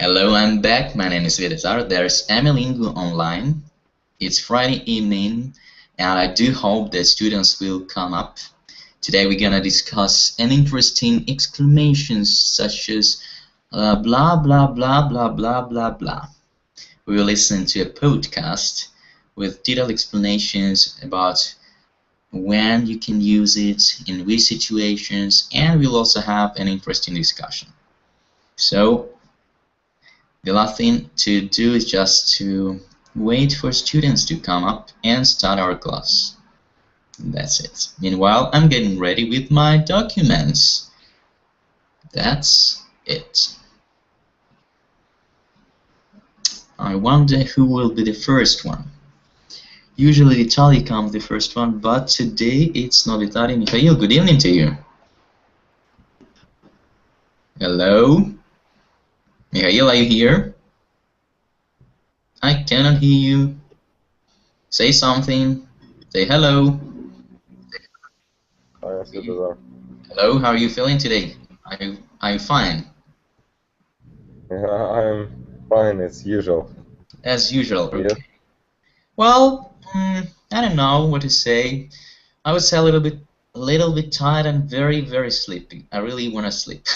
Hello, I'm back. My name is Svetozar. There's Amilingo online. It's Friday evening, and I do hope that students will come up. Today we're gonna discuss an interesting exclamations such as blah blah blah blah blah blah blah. We will listen to a podcast with detailed explanations about when you can use it, in which situations, and we'll also have an interesting discussion. So the last thing to do is just to wait for students to come up and start our class. That's it. Meanwhile, I'm getting ready with my documents. That's it. I wonder who will be the first one. Usually Vitaly comes the first one, but today it's not Vitaly. Mikhail, good evening to you. Hello? Mikhail, are you here? I cannot hear you. Say something. Say hello. Hi, Svetozar. Hello, how are you feeling today? Are you fine? I'm fine as usual. As usual, okay. Yeah. Well, I don't know what to say. I would say a little bit tired and very sleepy. I really want to sleep.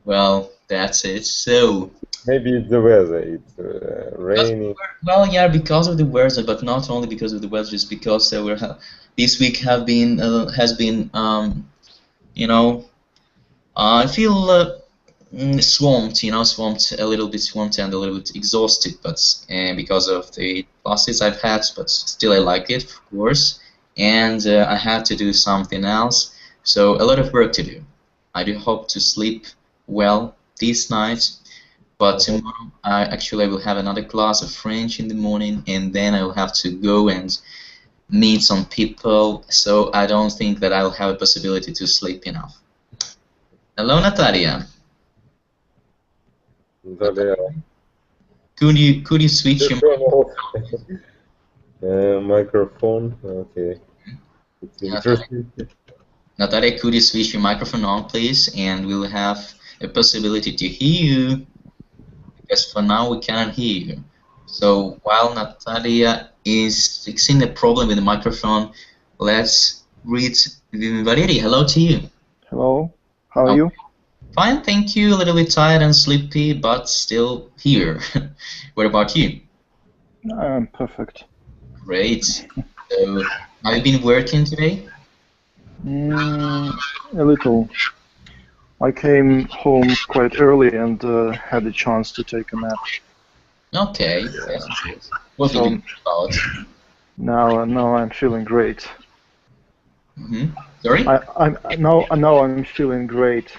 Well, that's it. So Maybe it's the weather. It's rainy. well, yeah, because of the weather, but not only because of the weather, just because this week has been I feel swamped, swamped a little bit, swamped and a little bit exhausted, but because of the classes I've had, but still I like it, of course, and I had to do something else, so a lot of work to do. I do hope to sleep well this night, but tomorrow I will have another class of French in the morning, and then I will have to go and meet some people, so I don't think that I'll have a possibility to sleep enough. Hello, Natalia. Could you switch your microphone? Okay. It's interesting. Natalia, could you switch your microphone on, please, and we'll have a possibility to hear you, because for now we cannot hear you. So while Natalia is fixing the problem with the microphone, let's read Valery. Hello to you. Hello, how are you? Fine, thank you. A little bit tired and sleepy, but still here. What about you? I'm perfect. Great. So, have you been working today? A little. I came home quite early and had a chance to take a nap. Okay, that's good. What did you do about? Now I'm feeling great. Sorry? Now I'm feeling great.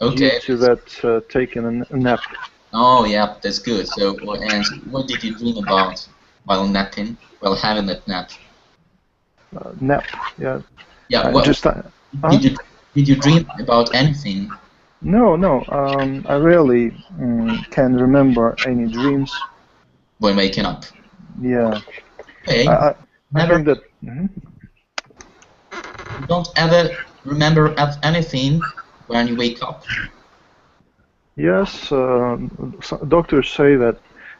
Okay. Due to that taking a nap. Oh yeah, that's good. So, and what did you dream about while napping, while having that nap? Nap, yeah. Yeah. What did you dream about anything? No. I rarely can remember any dreams. When waking up. Yeah. Okay. I think that. You don't ever remember anything when you wake up? Yes, doctors say that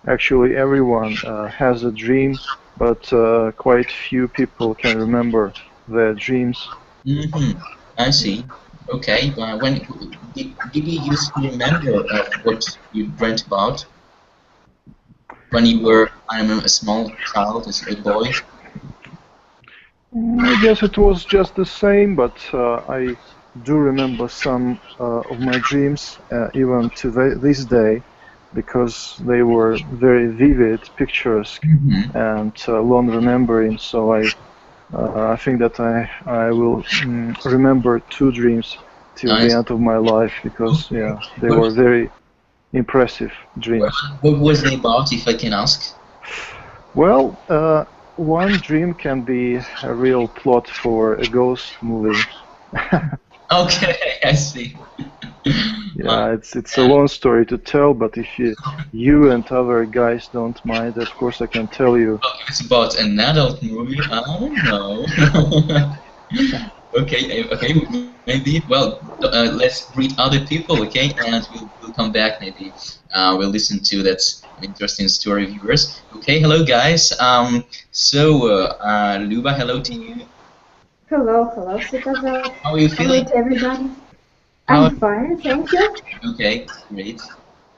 actually everyone has a dream, but quite few people can remember their dreams. I see. Okay, when did you used to remember what you dreamt about when you were, I don't know, a small child, a boy? I guess it was just the same, but I do remember some of my dreams even to this day, because they were very vivid, picturesque, and long remembering. So I think that I will remember 2 dreams till the end of my life, because yeah, they were very impressive dreams. What was they about, if I can ask? Well, one dream can be a real plot for a ghost movie. Okay, I see. Yeah, it's a long story to tell, but if you and other guys don't mind, of course I can tell you. Well, if it's about an adult movie, I don't know. Okay, maybe. Well, let's read other people, okay, and we'll come back. Maybe we'll listen to that interesting story of yours. Okay, hello guys. Luba, hello to you. Hello, Svetozar. How are you feeling? Hello to everybody. How- I'm fine, thank you. Okay, great,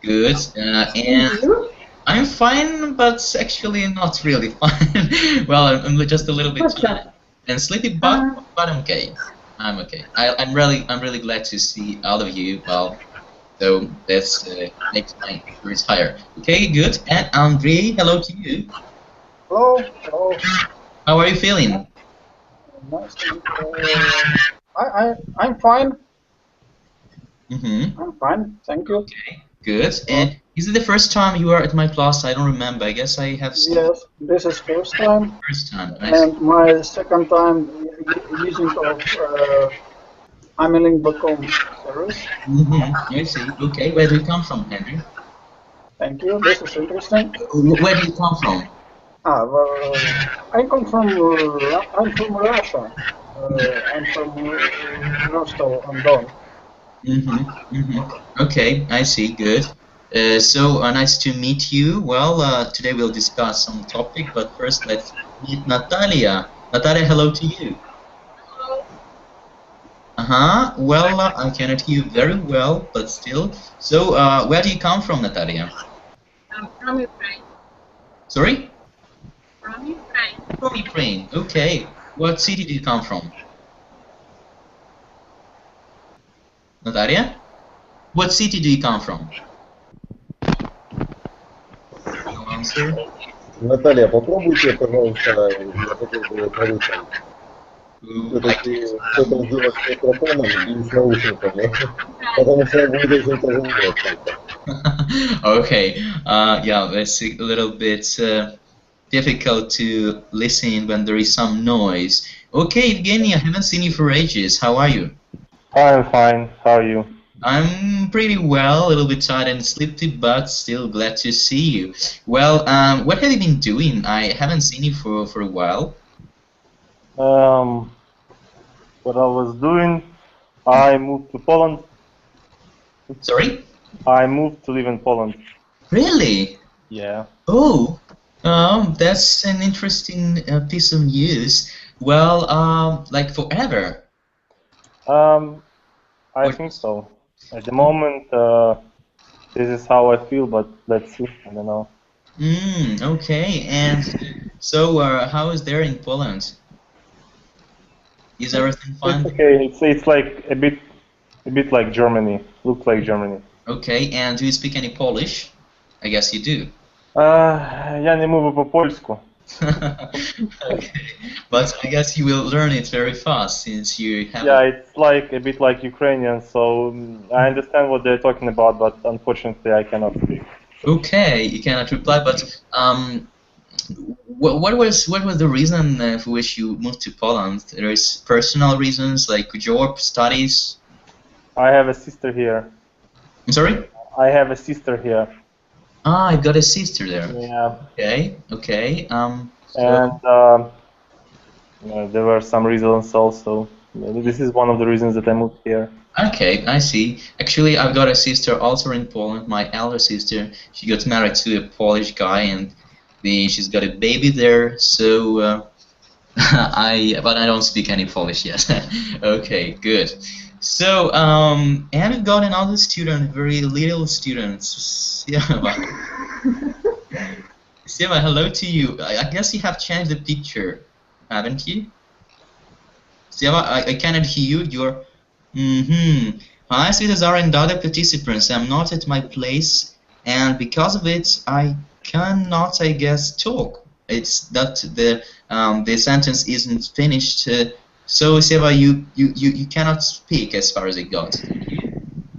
good. And You? I'm fine, but actually not really fine. Well, I'm just a little bit What's tired up? and sleepy, but I'm okay. I'm okay. I'm really glad to see all of you. Well, so that's makes my spirits higher. Okay, good. And Andre, hello to you. Hello, hello. How are you feeling? Nice to meet you. I'm fine. Mm-hmm. I'm fine. Thank you. Okay, good. And is it the first time you are at my class? I don't remember. I guess I have seen Yes, this is first time, first time. I see. and my second time using of Amilingo service. Mm-hmm. I see. Okay, where do you come from, Henry? Thank you. This is interesting. Where do you come from? Well, I come from. I'm from Russia. I'm from Rostov-on-Don. Okay, I see. Good. Nice to meet you. Well, today we'll discuss some topic, but first let's meet Natalia. Natalia, hello to you. Well, I cannot hear you very well, but still. So, where do you come from, Natalia? From Ukraine. Sorry? From Ukraine. From Ukraine. Okay. What city do you come from? Natalia? What city do you come from? No answer. Наталья, попробуйте, пожалуйста, я хотел бы говорить там. Все-таки что-то сделать с микрофоном и с наушниками, потому что будет очень тяжело. Okay. Yeah, it's a little bit difficult to listen when there is some noise. Okay, Evgeny, I haven't seen you for ages. How are you? I'm fine. How are you? I'm pretty well, a little bit tired and sleepy, but still glad to see you. Well, what have you been doing? I haven't seen you for a while. What I was doing, I moved to Poland. Sorry? I moved to live in Poland. Really? Yeah. Oh, that's an interesting piece of news. Well, like forever. I think so. At the moment, this is how I feel, but let's see. I don't know. Okay. And so, how is there in Poland? Is everything fine? It's okay. It's like a bit like Germany. Looks like Germany. Okay. And do you speak any Polish? I guess you do. Я не можу по-польську. Okay. But I guess you will learn it very fast since you have. Yeah, it's like a bit like Ukrainian, so I understand what they're talking about, but unfortunately I cannot speak. Okay, you cannot reply, but what was the reason for which you moved to Poland? There is personal reasons like job, studies. I have a sister here. I'm sorry? I have a sister here. Ah, I've got a sister there. Yeah. Okay, okay. And there were some reasons also. This is one of the reasons that I moved here. Okay, I see. Actually, I've got a sister also in Poland. My elder sister. She got married to a Polish guy, and she's got a baby there. So but I don't speak any Polish yet. Okay, good. So and we've got another student, very little student, Sieva. Sieva, hello to you. I guess you have changed the picture, haven't you? Sieva, I cannot hear you. You're. Hi, Svetozar and other participants. I'm not at my place, and because of it, I cannot, I guess, talk. It's that the sentence isn't finished. So, Sieva, you cannot speak as far as it got.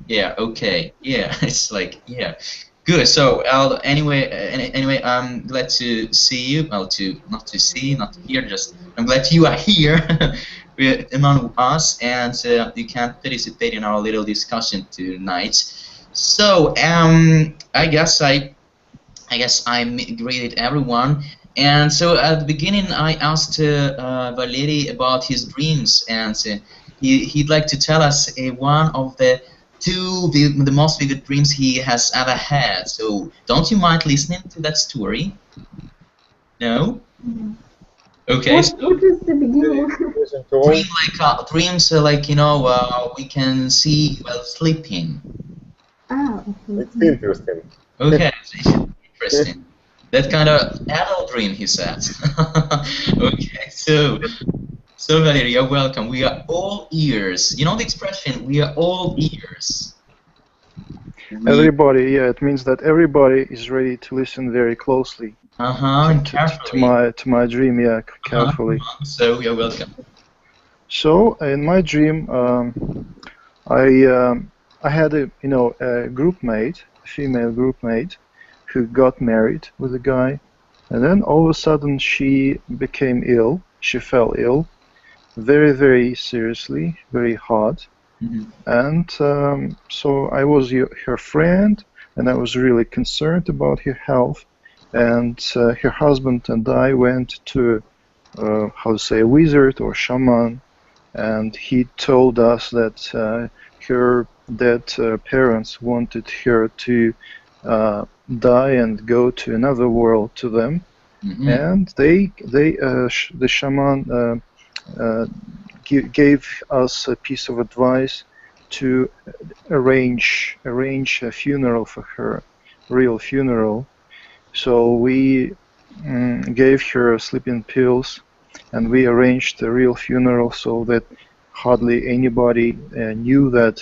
Yeah. Okay. Yeah. It's like yeah. Good. So, anyway, I'm glad to see you. Well, not to see, not to hear. Just I'm glad you are here among us, and you can participate in our little discussion tonight. So, I guess I greeted everyone. And so at the beginning, I asked Valery about his dreams, and he'd like to tell us one of the the most vivid dreams he has ever had. So don't you mind listening to that story? No? Okay. What is the beginning? Listen to all. Dreams like we can see while sleeping. Ah, It's interesting. Okay, interesting. That kind of adult dream, he said. Okay, so Valerie, you're welcome. We are all ears. You know the expression, we are all ears. Everybody, yeah, it means that everybody is ready to listen very closely Carefully. to my dream, yeah, carefully. So you're welcome. So in my dream, I had a group mate, a female group mate, who got married with a guy, and then all of a sudden she became ill. She fell ill, very, very seriously, very hard. And so I was her friend, and I was really concerned about her health. And her husband and I went to, a wizard or shaman, and he told us that her dead parents wanted her to die and go to another world to them. And the shaman gave us a piece of advice to arrange a funeral for her, real funeral. So we gave her sleeping pills, and we arranged a real funeral so that hardly anybody knew that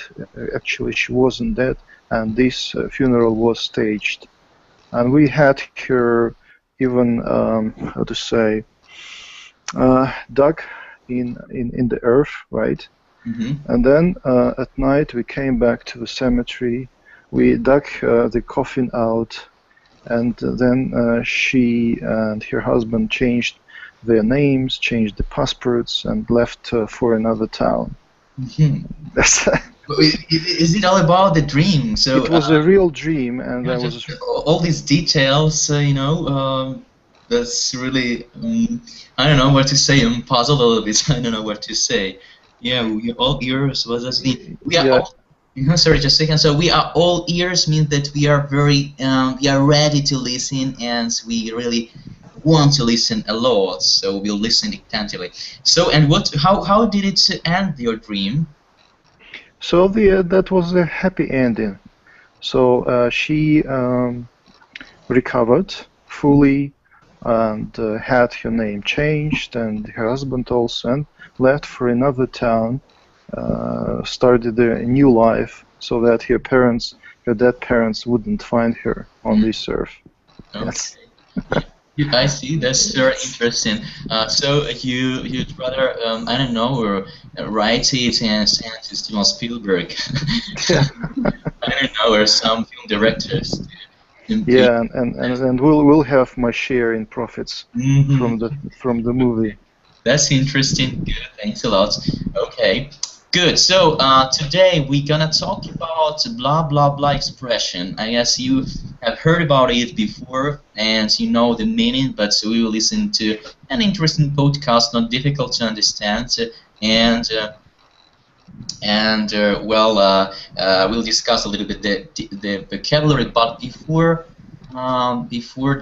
actually she wasn't dead, and this funeral was staged. And we had her even dug in the earth, right? And then at night we came back to the cemetery. We dug the coffin out, and then she and her husband changed their names, changed the passports, and left for another town. Is it all about the dream? So it was a real dream, and all these details, that's really I don't know what to say. I'm puzzled a little bit. I don't know what to say. Yeah, we all ears. What does it mean? We are all. Sorry, just a second. So we are all ears means that we are very we are ready to listen, and we really want to listen a lot. So we'll listen attentively. So and how did it end your dream? So that was a happy ending. So she recovered fully and had her name changed, and her husband also, and left for another town, started a new life, so that her dead parents wouldn't find her on this earth. Okay. Yes. I see. That's very interesting. So you'd rather I don't know, or write it and send it to Steven Spielberg. I don't know, or some film directors. Yeah, and we'll have my share in profits from the movie. That's interesting. Good. Thanks a lot. Okay. Good. So today we're gonna talk about blah blah blah expression. I guess you have heard about it before and you know the meaning, but we will listen to an interesting podcast, not difficult to understand, and we'll discuss a little bit the vocabulary. But before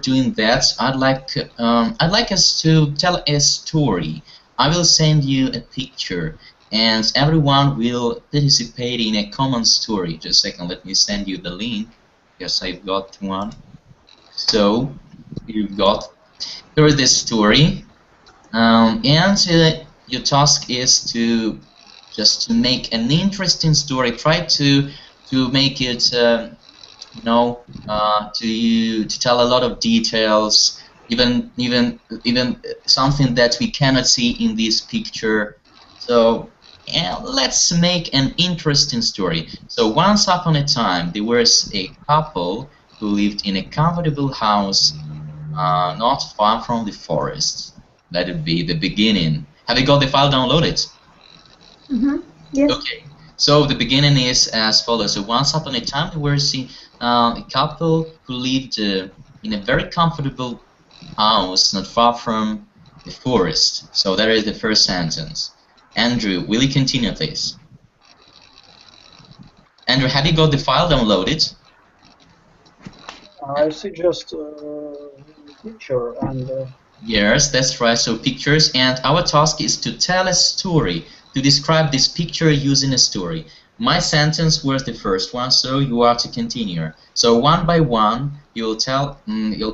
doing that, I'd like us to tell a story. I will send you a picture, and everyone will participate in a common story. Just a second, let me send you the link. Yes, I've got one. So here's the story, and your task is to just make an interesting story. Try to make it, to tell a lot of details, even something that we cannot see in this picture. So let's make an interesting story. So once upon a time, there was a couple who lived in a comfortable house not far from the forest. That would be the beginning. Have you got the file downloaded? Yes. Okay. So the beginning is as follows. So once upon a time, there was a couple who lived in a very comfortable house not far from the forest. So that is the first sentence. Andrew, will you continue, please? Andrew, have you got the file downloaded? I see just picture and. Yes, that's right. So pictures, and our task is to tell a story, to describe this picture using a story. My sentence was the first one, so you are to continue. So one by one, you'll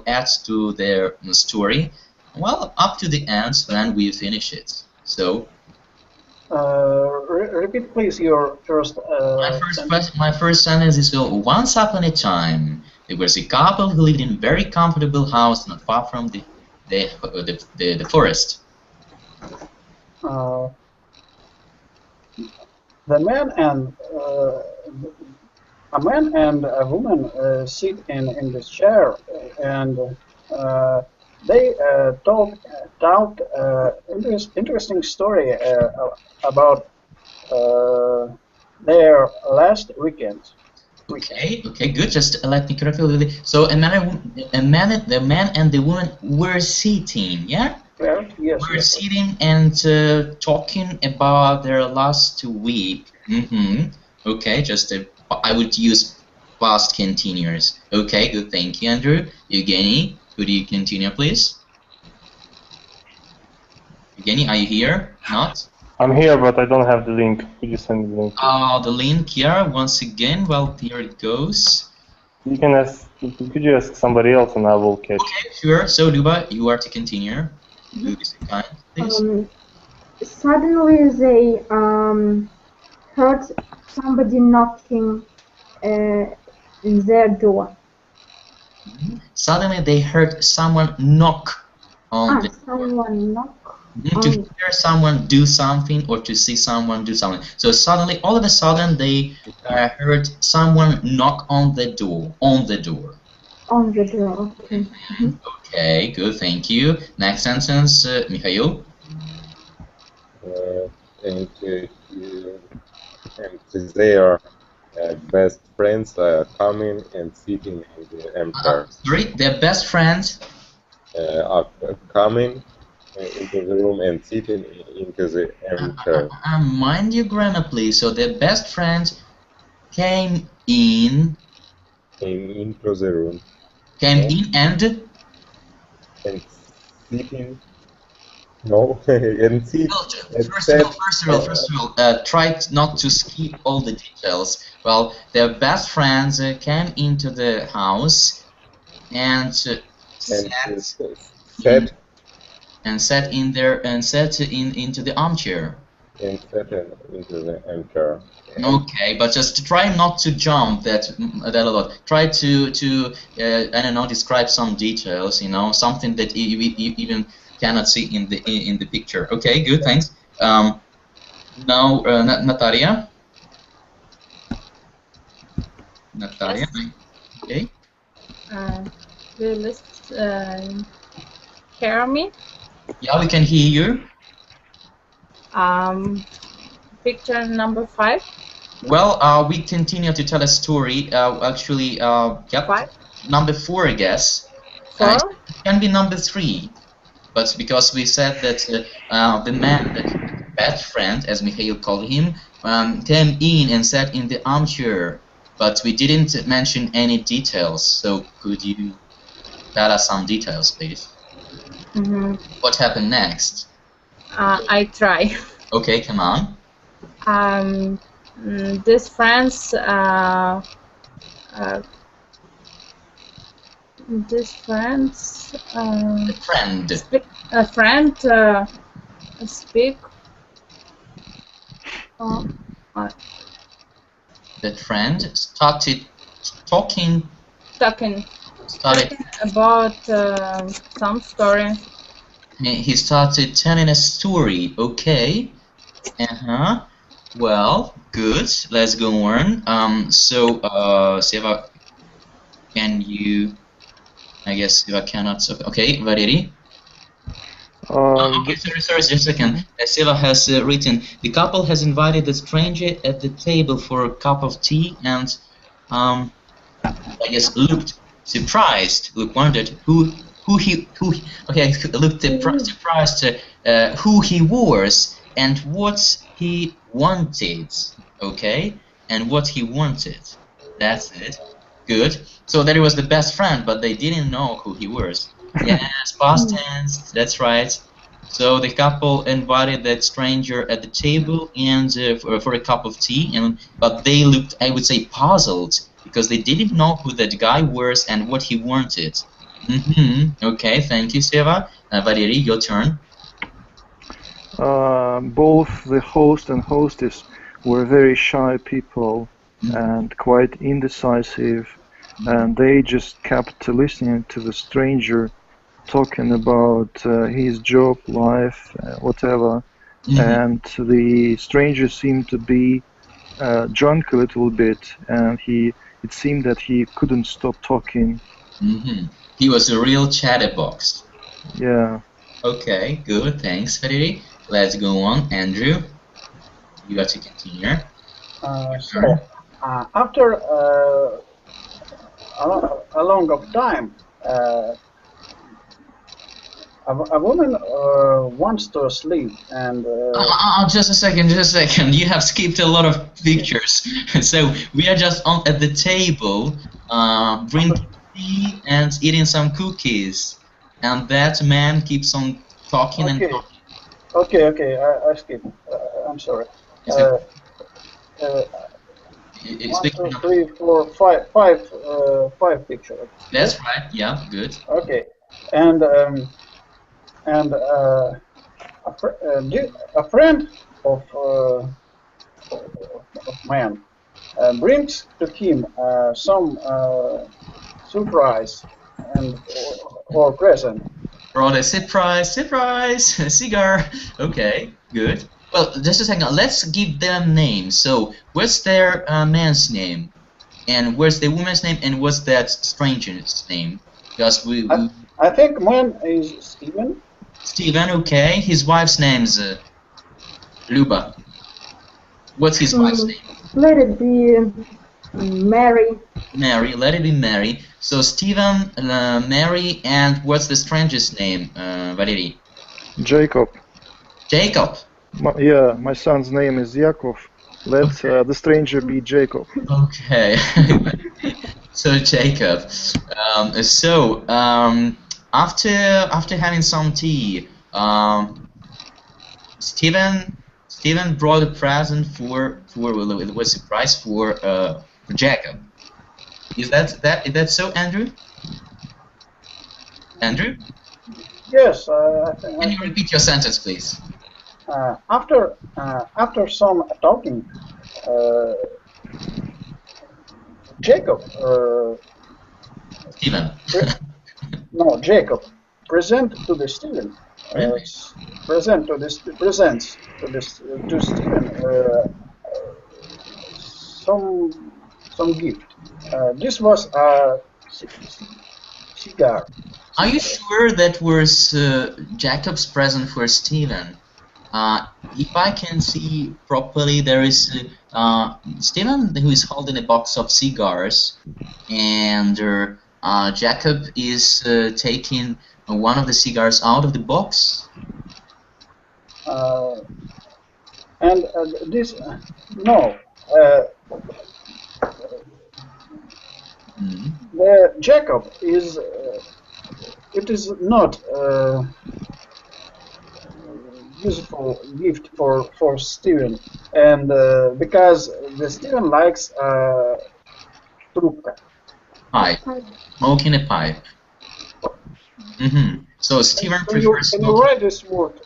add to their story. Well, up to the end when we finish it. So. Repeat, please, your first. My first sentence is: once upon a time, there was a couple who lived in a very comfortable house not far from the forest. A man and a woman sit in this chair, and they told interesting story about their last weekend. Okay, good. Just let me correct a little bit. So the man and the woman were sitting, yeah? Yes. We're sitting and talking about their last week. Okay, I would use past continuous. Okay, good. Thank you, Andrew. Evgeny, could you continue, please? Evgeny, are you here? Not? I'm here, but I don't have the link. Could you send me the link? The link, yeah. Once again, well, here it goes. You can ask. Could you ask somebody else, and I will catch. Okay, sure. So, Luba, you are to continue. Please. Suddenly they heard somebody knocking in their door. Suddenly they heard someone knock on the door. Someone knock. To hear someone do something or to see someone do something. So suddenly, all of a sudden, they heard someone knock on the door. On the door. Okay. Okay, good. Thank you. Next sentence, Mikhail. And their best friends are coming and sitting in the empty. Sorry, their best friends are coming into the room and sitting into the empty. Mind your grammar, please. So their best friends came in. Came into the room. Came in and sitting. No, and sit. First of all, try not to skip all the details. Well, their best friends came into the house and sat into the armchair. And sat into the armchair. Okay, but just try not to jump that a lot. Try to I don't know, describe some details. You know, something that you even cannot see in the picture. Okay, good, thanks. Now, Natalia. Natalia, okay. Do you hear me? Yeah, we can hear you. Picture number 5. Well, we continue to tell a story. Actually, yep. 5? Number 4, I guess. 4? It can be number 3. But because we said that the man, the best friend, as Mikhail called him, came in and sat in the armchair, but we didn't mention any details. So could you tell us some details, please? What happened next? I try. Okay, come on. These friends. This friends. A friend. A friend speak. That friend started talking. Started about some story. He started telling a story. Okay. Well, good. Let's go on. So, Seva, can you? I guess Seva cannot. Okay, Valeri. Okay, sorry, just a second. Seva has written, the couple has invited the stranger at the table for a cup of tea and, I guess, looked surprised, wondered who he looked surprised who he was and what he wanted. Okay, and what he wanted. That's it. Good. So that he was the best friend, but they didn't know who he was. Yes, past tense. That's right. So the couple invited that stranger at the table and for a cup of tea, but they looked, I would say, puzzled because they didn't know who that guy was and what he wanted. Okay, thank you, Seva. Valery, your turn. Both the host and hostess were very shy people and quite indecisive, and they just kept listening to the stranger talking about his job, life, whatever, and the stranger seemed to be drunk a little bit, and it seemed that he couldn't stop talking. He was a real chatterbox. Yeah. Okay, good, thanks, Valery. Let's go on, Andrew. You got to continue. After a long of time, a woman wants to sleep, and just a second. You have skipped a lot of pictures. So we are just at the table, drinking tea and eating some cookies, and that man keeps on talking and talking. Okay, I skipped. I'm sorry. It's 1, 2, 3, 4, 5 pictures. That's right. Yeah, good. Okay, and a friend of man brings to him some surprise or present. Brought a surprise, a cigar. Okay, good. Well, just a second. Let's give them names. So, what's their man's name, and what's the woman's name, and what's that stranger's name? Because I think man is Steven. Steven, okay. His wife's name's Luba. What's his wife's name? Let it be Mary. Mary. Let it be Mary. So Steven, Mary, and what's the stranger's name, Valery? Jacob. Jacob. My son's name is Yakov. Let the stranger be Jacob. Okay. So Jacob. After having some tea, Steven brought a present for it was a surprise for Jacob. Is that so, Andrew? Andrew? Yes. Can you repeat your sentence, please? After some talking, Jacob. Steven. No, Jacob. Presents to Steven. To Steven some gift. This was a cigar. Are you sure that was Jacob's present for Steven? If I can see properly, there is Steven who is holding a box of cigars, and Jacob is taking one of the cigars out of the box. And this no. The Jacob is it is not useful gift for Steven, and because the Steven likes trubka. Pipe, smoking a pipe. So Steven prefers. Can you write this word?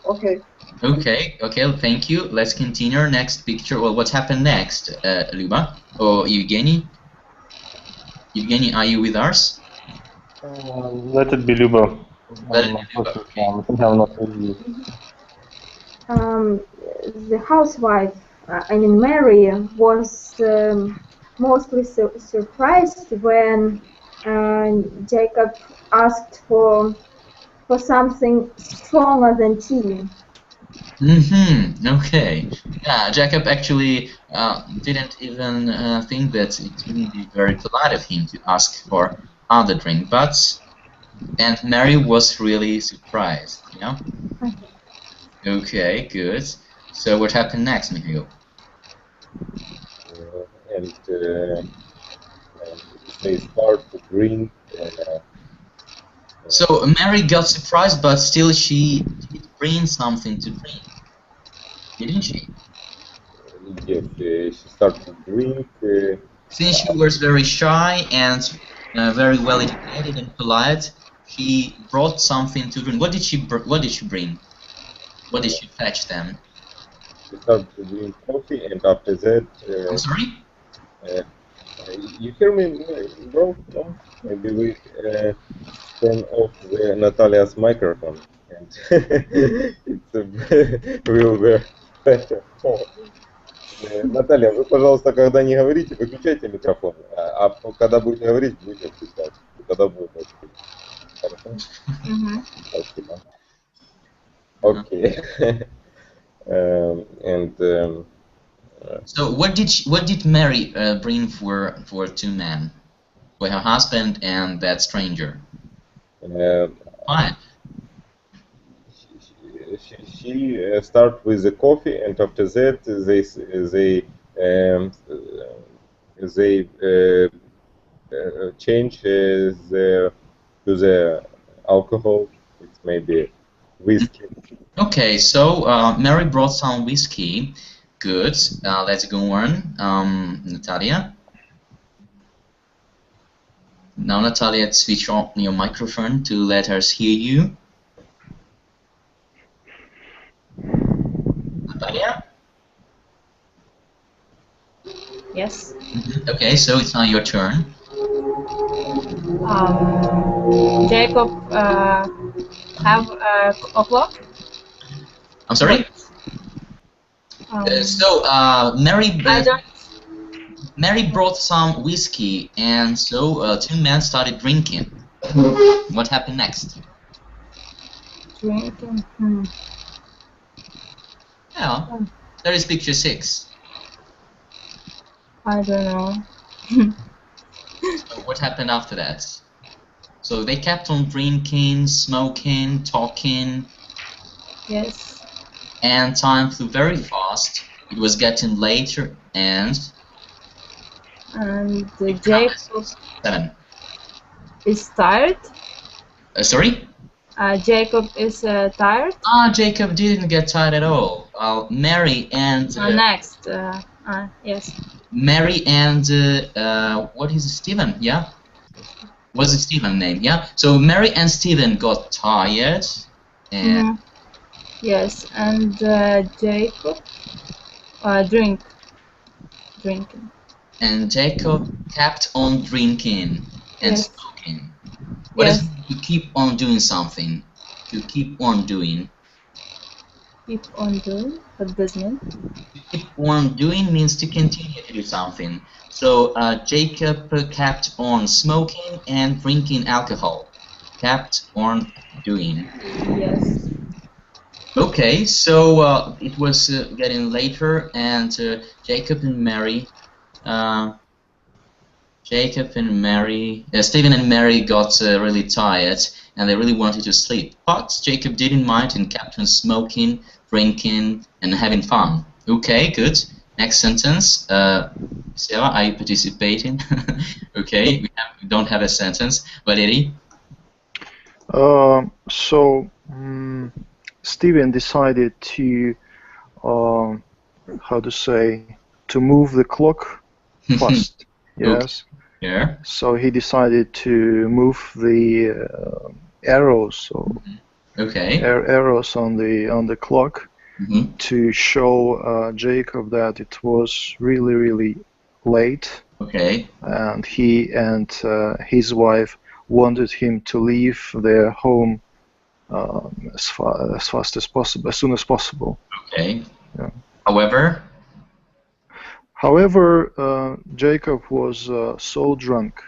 Okay. Okay, thank you. Let's continue. Next picture. Well, what happened next, Luba? Or Evgeny? Evgeny, are you with us? Let it be Luba. The housewife, Mary, was mostly surprised when Jacob asked for something stronger than tea. Okay. Yeah, Jacob actually didn't even think that it wouldn't be very polite of him to ask for other drink, and Mary was really surprised, you know? Okay, good. So what happened next, Mikhail? and they start to drink. So Mary got surprised, but still she did bring something to drink, didn't she? Yes, she started to drink. Since she was very shy and very well educated and polite, she brought something to drink. What did she bring? What did she fetch them? She started to drink coffee, and after that. I'm sorry? You hear me, bro? No? Maybe we turn off Natalia's microphone, and it's real better. Наталья, вы, пожалуйста, когда не говорите, выключайте микрофон, а когда будете говорить, будете включать. Когда будет отключать. Хорошо? Спасибо. Okay. So what did Mary bring for two men, for her husband and that stranger? Why? She start with the coffee, and after that they change to the alcohol. It's maybe whiskey. Okay, so Mary brought some whiskey. Good. Let's go on. Natalia. Now, Natalia, switch on your microphone to let us hear you. Natalia? Yes. Okay, so it's now your turn. Jacob have a clock. I'm sorry? Mary brought some whiskey, and so two men started drinking. What happened next? Drinking. Yeah, there is picture 6. I don't know. So what happened after that? So they kept on drinking, smoking, talking. Yes. And time flew very fast. It was getting later, and Jacob 7. is tired. Sorry? Jacob is tired. Jacob didn't get tired at all. Mary and next. Yes. Mary and what is Stephen? Yeah. What's the Stephen name? Yeah. So Mary and Stephen got tired, and. Yes, and Jacob drinking. And Jacob kept on drinking and smoking. What does it mean to keep on doing something? To keep on doing. Keep on doing? What does it mean? To keep on doing means to continue to do something. So Jacob kept on smoking and drinking alcohol. Kept on doing. Yes. Okay, so it was getting later, and Jacob and Mary, Stephen and Mary got really tired, and they really wanted to sleep. But Jacob didn't mind and kept on smoking, drinking, and having fun. Okay, good. Next sentence. Sarah, are you participating? Okay, we don't have a sentence. Valery? Stephen decided to, to move the clock fast. Yes. Okay. Yeah. So he decided to move the arrows, arrows on the clock, to show Jacob that it was really late. Okay. And he and his wife wanted him to leave their home as fast as possible, as soon as possible. Okay. Yeah. However, Jacob was so drunk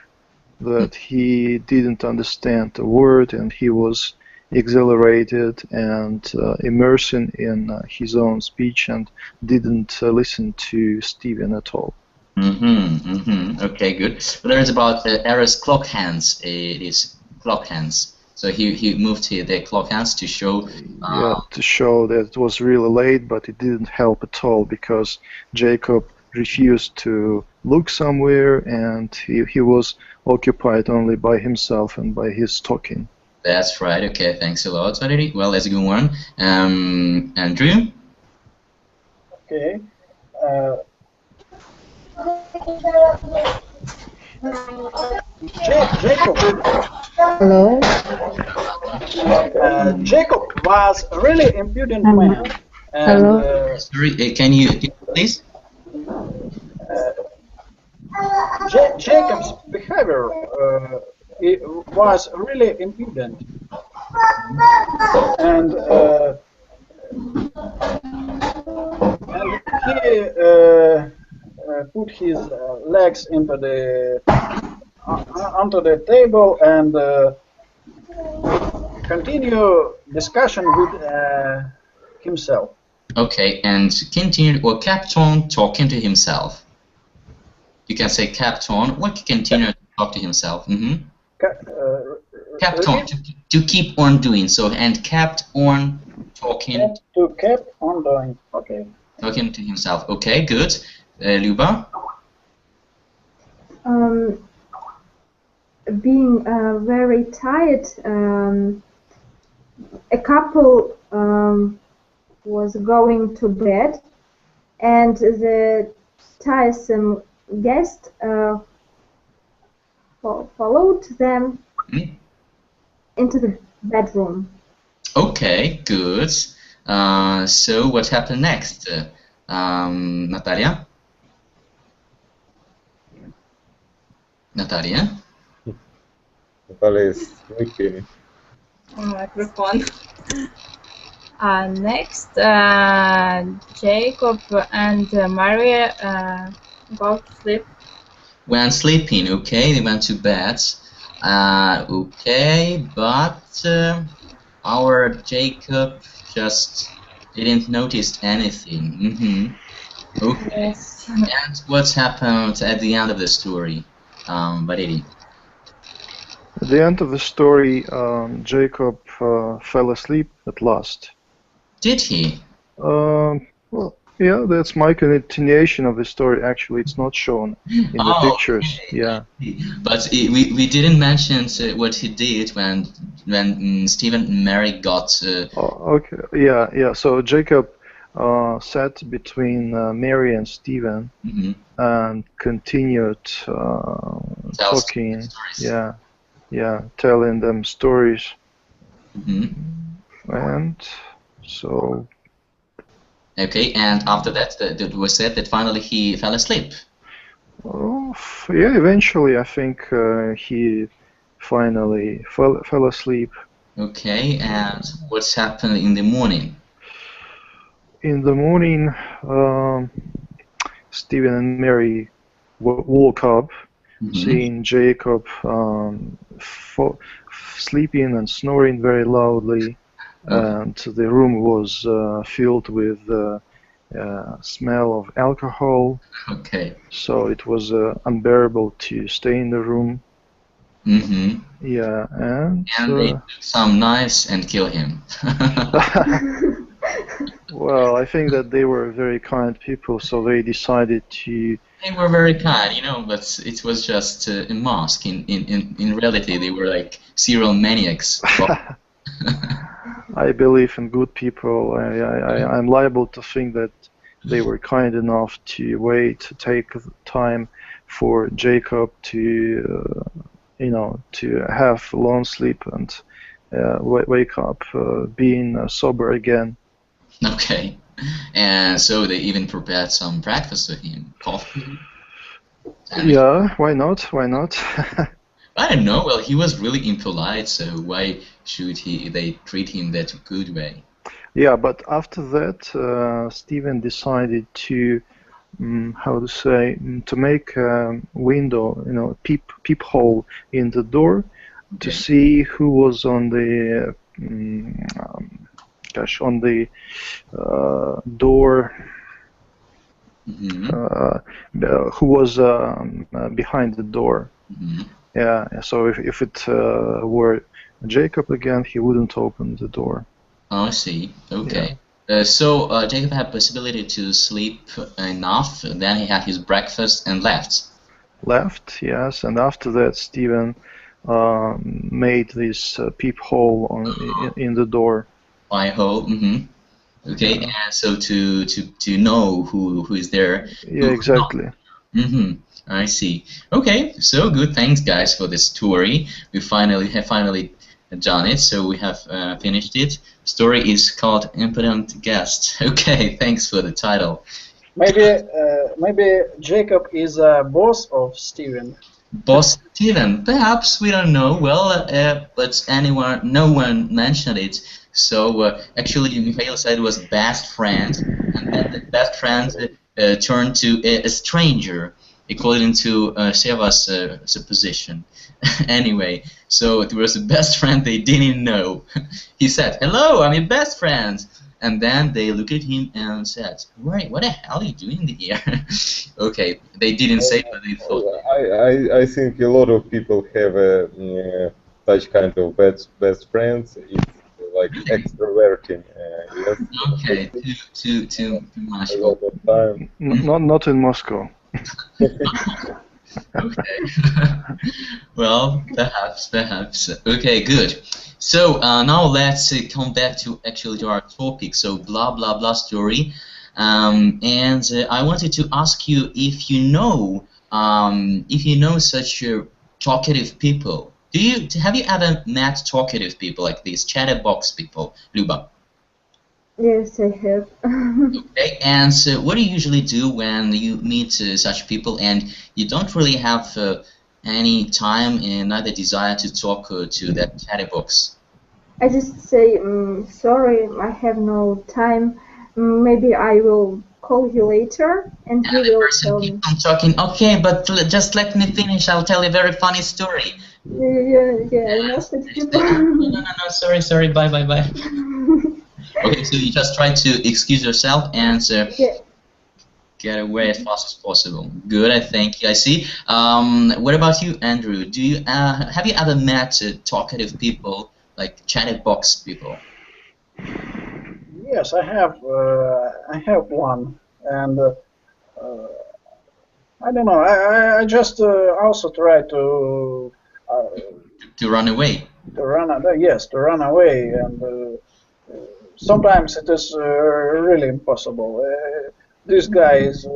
that he didn't understand a word, and he was exhilarated and immersing in his own speech, and didn't listen to Stephen at all. Okay, good. But there is about Era's clock hands. It is clock hands. So he moved the clock hands to show. To show that it was really late, but it didn't help at all because Jacob refused to look somewhere, and he was occupied only by himself and by his talking. That's right. Okay, thanks a lot, Valerie. Well, that's a good one. Andrew? Okay. Jacob. Hello. Jacob was a really impudent man. And, Hello. Sorry, can you please? Jacob's behavior it was really impudent, and he put his legs into the onto the table and continue discussion with himself. Okay, and continued or kept on talking to himself. You can say kept on or continue to talk to himself. Kept on, to keep on doing so, and kept on talking. Kept on doing. Okay. Talking to himself. Okay, good. Luba? Being very tired, a couple was going to bed, and the tiresome guest followed them into the bedroom. Okay, good. So what happened next? Natalia? Natalia? Natalia is sleeping. Microphone. Next, Jacob and Maria both sleep. Went sleeping, okay, they went to bed. Okay, but our Jacob just didn't notice anything. Okay. Yes. And what happened at the end of the story, Valery? At the end of the story, Jacob fell asleep at last. Did he? Well, yeah, that's my continuation of the story. Actually, it's not shown in the pictures. Okay. Yeah. But we didn't mention what he did when Stephen and Mary got. Okay. Yeah. So Jacob sat between Mary and Stephen and continued talking. Yeah, telling them stories. And so. Okay, and after that, it was said that finally he fell asleep. Oh, yeah, eventually I think he finally fell asleep. Okay, and what's happened in the morning? In the morning, Stephen and Mary woke up, seeing Jacob sleeping and snoring very loudly. And the room was filled with smell of alcohol. Okay. So it was unbearable to stay in the room. Yeah, and they took some knives and killed him. Well, I think that they were very kind people, so they decided to. They were very kind, but it was just a mask. In reality, they were like serial maniacs. I believe in good people. I'm liable to think that they were kind enough to take time for Jacob to, to have long sleep and wake up being sober again. Okay, and so they even prepared some breakfast for him, coffee. Yeah, why not? Why not? I don't know. Well, he was really impolite, so why should they treat him that good way? Yeah, but after that, Stephen decided to, to make a window, peephole in the door to see who was on the, on the door. Who was behind the door? Yeah, so if it were Jacob again, he wouldn't open the door. Oh, I see. Okay, So Jacob had possibility to sleep enough. Then he had his breakfast and left. Left, yes, and after that, Stephen made this peephole in the door. Eye hole. Okay, Yeah. and so to know who is there. Yeah, exactly. I see. Okay, so good. Thanks, guys, for this story. We have finally done it. So we have finished it. Story is called Impotent Guest. Okay, thanks for the title. Maybe Jacob is a boss of Steven. Boss Steven, perhaps, we don't know. Well, but no one mentioned it. So actually, Mikhail said it was best friend, and then the best friend turned to a stranger, according to Seva's supposition. Anyway, so it was the best friend they didn't know. He said, "Hello, I'm your best friend." And then they looked at him and said, "Wait, what the hell are you doing here?" Okay, they didn't say, but they thought. I think a lot of people have such kind of best friends. It's like extroverting. Yes. Okay, too much. A lot of time. Not in Moscow. Okay. Well, perhaps. Okay, good. So now let's come back to our topic. So blah blah blah story, and I wanted to ask you if you know such talkative people. Have you ever met talkative people like these chatterbox people, Luba? Yes, I have. Okay, and so what do you usually do when you meet such people and you don't really have any time and neither desire to talk to that chatterbox? I just say, sorry, I have no time. Maybe I will call you later, and you the will person tell me. keeps on talking. Okay, but just let me finish. I'll tell you a very funny story. Yeah, I know such people. No. Sorry. Bye. Okay, so you just try to excuse yourself and get away as fast as possible. Good, I think. I see. What about you, Andrew? Have you ever met talkative people, like chatterbox people? Yes, I have. I have one, and I don't know. I just also try to run away. To run away, and sometimes it is really impossible. This guy is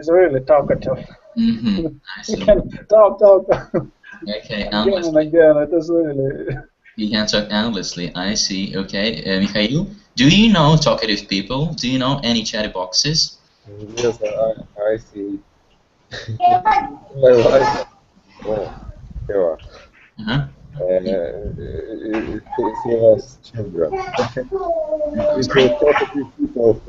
really talkative. I He see. can talk. Okay, Again and again. It is really. You can talk endlessly. I see. Okay, Mikhail, do you know talkative people? Do you know any chatterboxes? Yes, I see. My wife. Oh, sure. She has children. It's talkative people.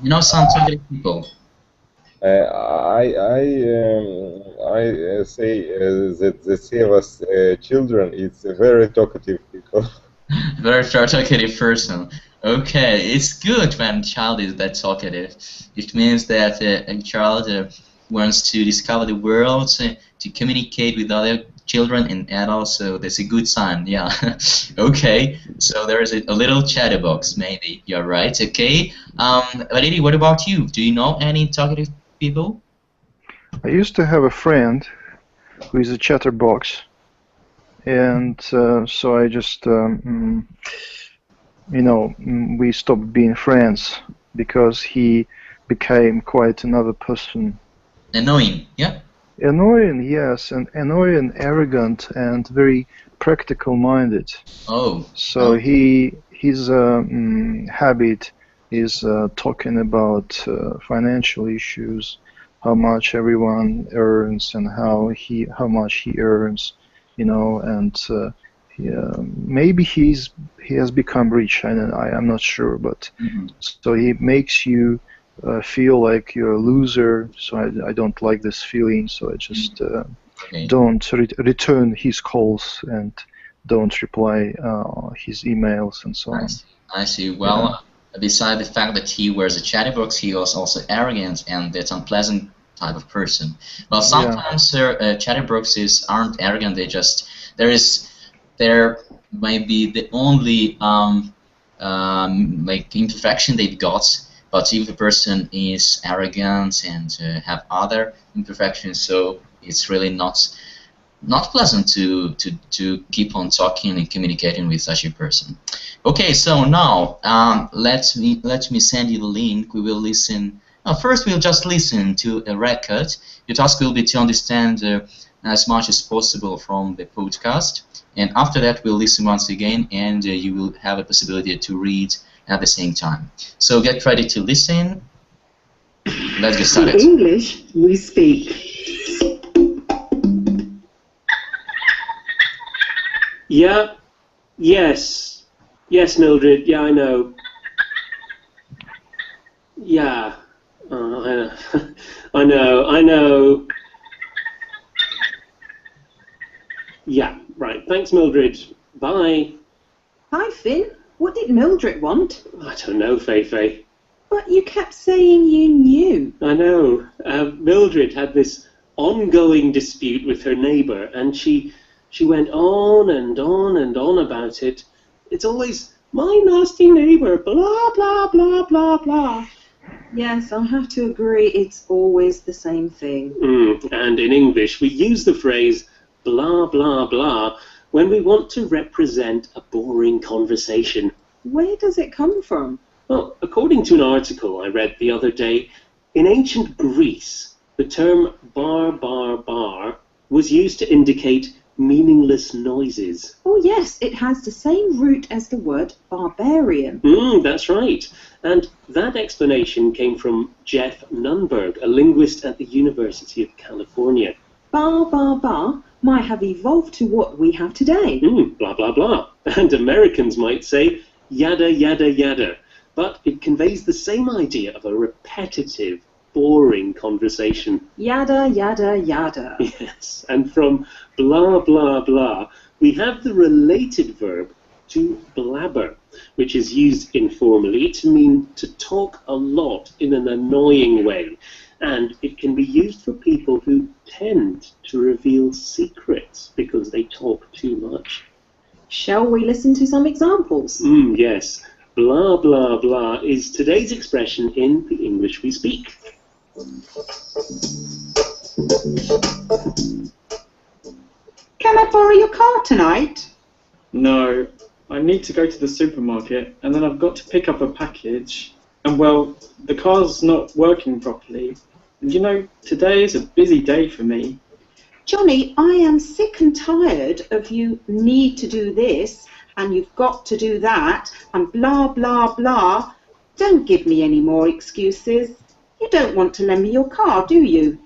You know some talkative people? I say that the Seva's children is very talkative people. Very talkative person. Okay, it's good when a child is that talkative. It means that a child wants to discover the world, to communicate with other children and adults, so that's a good sign, yeah. Okay, so there is a little chatterbox, maybe, you're right, okay. Valeri, what about you? Do you know any talkative people? I used to have a friend who is a chatterbox, and so I just, we stopped being friends because he became quite another person. Annoying, yeah? Annoying, yes, and annoying, arrogant, and very practical-minded. Oh. So his habit is talking about financial issues, how much everyone earns and how much he earns, and maybe he has become rich. I'm not sure, but so he makes you feel like you're a loser. So I don't like this feeling. So I just don't return his calls and don't reply his emails and so on. I see. Well, beside the fact that he wears a chatterbox, he was also arrogant and that's unpleasant type of person. Well, sometimes chatterboxes aren't arrogant. They're maybe the only like imperfection they've got. But if the person is arrogant and have other imperfections, so it's really not pleasant to keep on talking and communicating with such a person. Okay, so now let me send you the link. We will listen. First, we'll just listen to a record. Your task will be to understand as much as possible from the podcast, and after that, we'll listen once again, and you will have a possibility to read at the same time. So get ready to listen. Let's get started. In English, we speak. Yeah, yes, Mildred, yeah, I know. Yeah, I know. Yeah, right, thanks, Mildred. Bye. Hi, Finn. What did Mildred want? I don't know, Fei. But you kept saying you knew. I know. Mildred had this ongoing dispute with her neighbour, and she went on and on and on about it. It's always, my nasty neighbour, blah, blah, blah, blah, blah. Yes, I have to agree, it's always the same thing. And in English, we use the phrase blah, blah, blah when we want to represent a boring conversation. Where does it come from? Well, according to an article I read the other day, in ancient Greece, the term bar, bar, bar was used to indicate meaningless noises. Oh yes, it has the same root as the word barbarian. That's right. And that explanation came from Jeff Nunberg, a linguist at the University of California. Bar, bar, bar might have evolved to what we have today. Blah, blah, blah. And Americans might say yada, yada, yada. But it conveys the same idea of a repetitive, boring conversation. Yada, yada, yada. Yes, and from blah, blah, blah, we have the related verb to blabber, which is used informally to mean to talk a lot in an annoying way. And it can be used for people who tend to reveal secrets because they talk too much. Shall we listen to some examples? Yes. Blah, blah, blah is today's expression in the English we speak. Can I borrow your car tonight? No, I need to go to the supermarket and then I've got to pick up a package. And well, the car's not working properly. And you know, today is a busy day for me. Johnny, I am sick and tired of you need to do this and you've got to do that and blah, blah, blah. Don't give me any more excuses. You don't want to lend me your car, do you?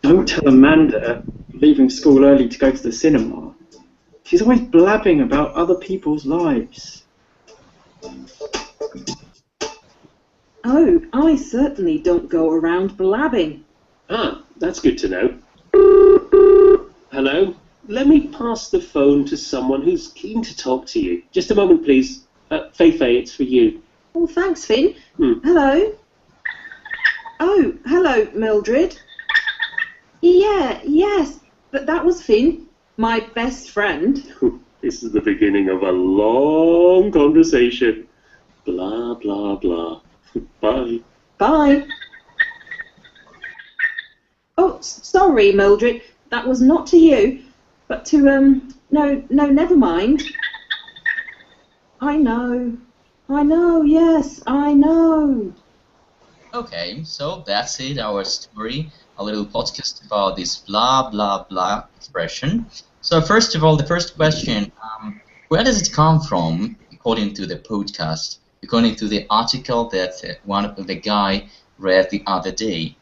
Don't tell Amanda leaving school early to go to the cinema. She's always blabbing about other people's lives. Oh, I certainly don't go around blabbing. Ah, that's good to know. Hello? Let me pass the phone to someone who's keen to talk to you. Just a moment, please. Fei, it's for you. Oh, thanks, Finn. Hello? Oh, hello, Mildred. Yes, but that was Finn, my best friend. This is the beginning of a long conversation. Blah, blah, blah. Bye. Bye. Oh, sorry, Mildred. That was not to you, but to, no, never mind. I know, yes, I know. Okay, so that's it, our story, a little podcast about this blah, blah, blah expression. So first of all, the first question, where does it come from, according to the podcast, according to the article that one of the guy read the other day?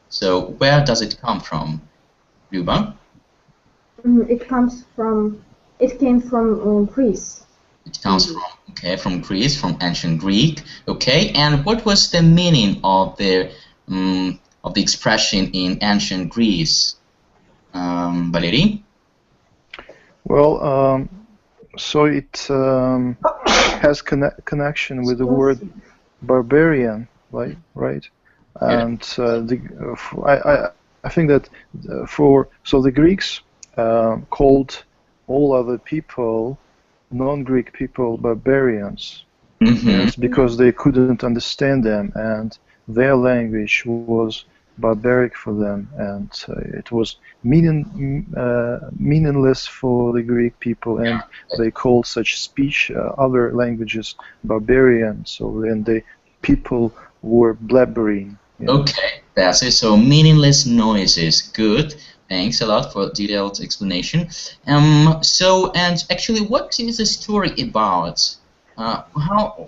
So where does it come from, Luba? It came from Greece. It comes from Greece, from ancient Greek. Okay, and what was the meaning of the expression in ancient Greece, Valerie? Well, so it has connection with the word barbarian, right? And I think that the Greeks called all other people, non-Greek people, barbarians. Yes, because they couldn't understand them, and their language was barbaric for them, and it was meaningless for the Greek people, and they called such speech, other languages, barbarian. So then the people were blabbering. Yeah. Okay, that's it. So meaningless noises. Good. Thanks a lot for detailed explanation. So, and actually, what is the story about?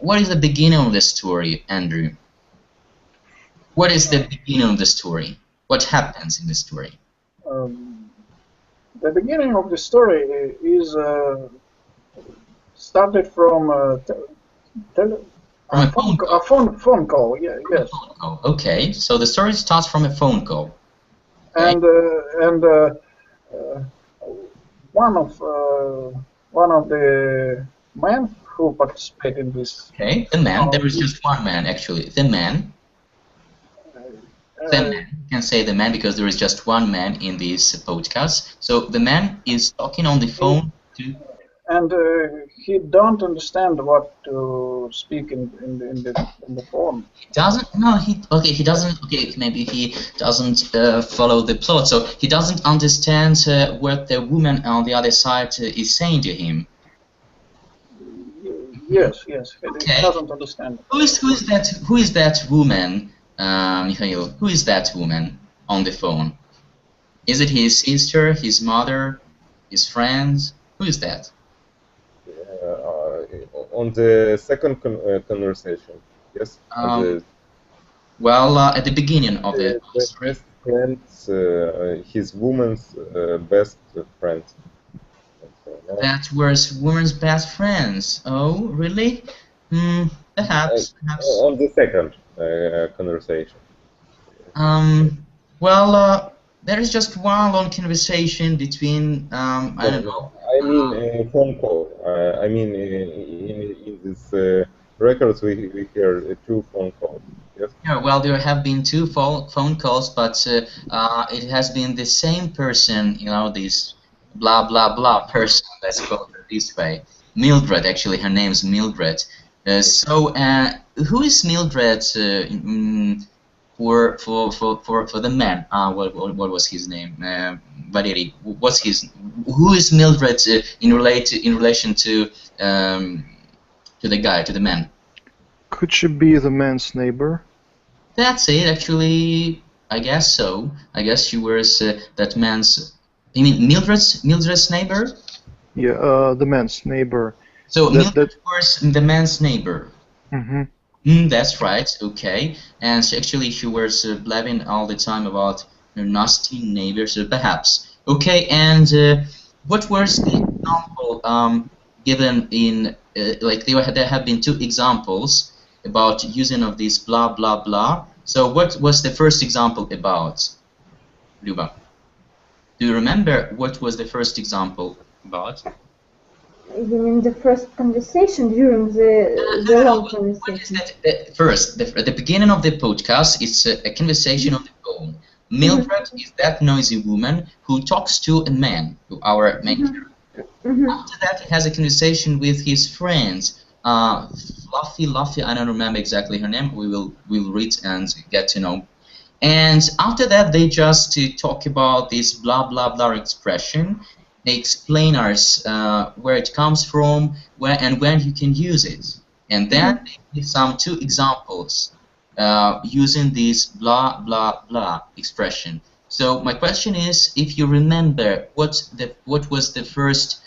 What is the beginning of the story, Andrew? What is the beginning of the story? What happens in the story? The beginning of the story is started from a phone call. Yeah, yes. Oh, okay, so the story starts from a phone call. And one of the men who participated in this. Okay, the man. There is just one man, actually. The man. The man. You can say the man because there is just one man in this podcast. So the man is talking on the phone to. And he don't understand what to speak in the phone. He doesn't. No, he doesn't. Okay, maybe he doesn't follow the plot. So he doesn't understand what the woman on the other side is saying to him. Yes. Okay. He doesn't understand. Who is that woman, Mikhail? Who is that woman on the phone? Is it his sister, his mother, his friends? Who is that? On the second conversation, yes. Well, at the beginning of the best friends, his woman's best friend. That was woman's best friends. Oh, really? Perhaps. On the second conversation. Well, there is just one long conversation between. I don't know. I mean, phone call. I mean, in this records we hear two phone calls. Yes. Yeah, well, there have been two phone calls, but it has been the same person. You know, this blah blah blah person. Let's call her this way. Mildred, actually, her name's Mildred. So, who is Mildred for the man? What was his name? Valery. Who is Mildred in relation to the guy, to the man? Could she be the man's neighbor? That's it. Actually, I guess so. I guess she was that man's. You mean Mildred's neighbor? Yeah, the man's neighbor. So Mildred was the man's neighbor. That's right. Okay. And she was blabbing all the time about her nasty neighbors, perhaps. Okay. And what was the example given in like there have been two examples about using of this blah blah blah. So what was the first example about, Luba? Do you remember what was the first example about? You mean the first conversation during the long conversation? First, at the beginning of the podcast, it's a conversation on the phone. Mildred is that noisy woman who talks to a man, to our main character. After that, he has a conversation with his friends. Fluffy, I don't remember exactly her name. We'll read and get to know. And after that, they just talk about this blah blah blah expression. They explain us where it comes from, where and when you can use it, and then they give some two examples using this blah blah blah expression. So my question is, if you remember, what was the first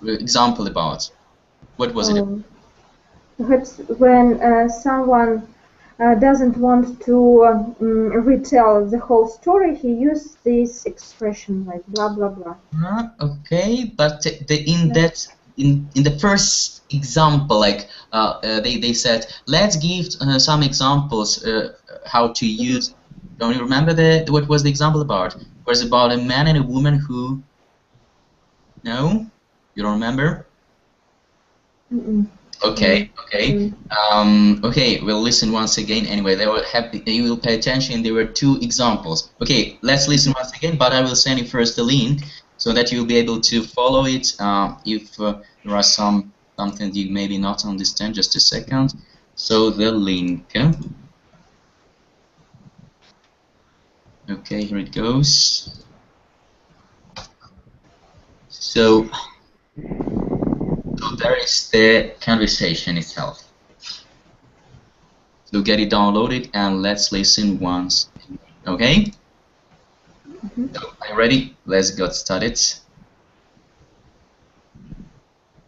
example about? What was it? Perhaps when someone doesn't want to retell the whole story, he used this expression like blah blah blah. Okay, but in the first example, like they said, let's give some examples how to use. Don't you remember what was the example about? It was about a man and a woman who. No, you don't remember? Okay, okay. Okay, we'll listen once again. Anyway, you will pay attention. There were 2 examples. Okay, let's listen once again, but I will send you first the link so that you'll be able to follow it. If there are something you maybe not understand, just a second. So the link. Okay, here it goes. So there is the conversation itself. So get it downloaded and let's listen once. Okay? So, are you ready? Let's get started.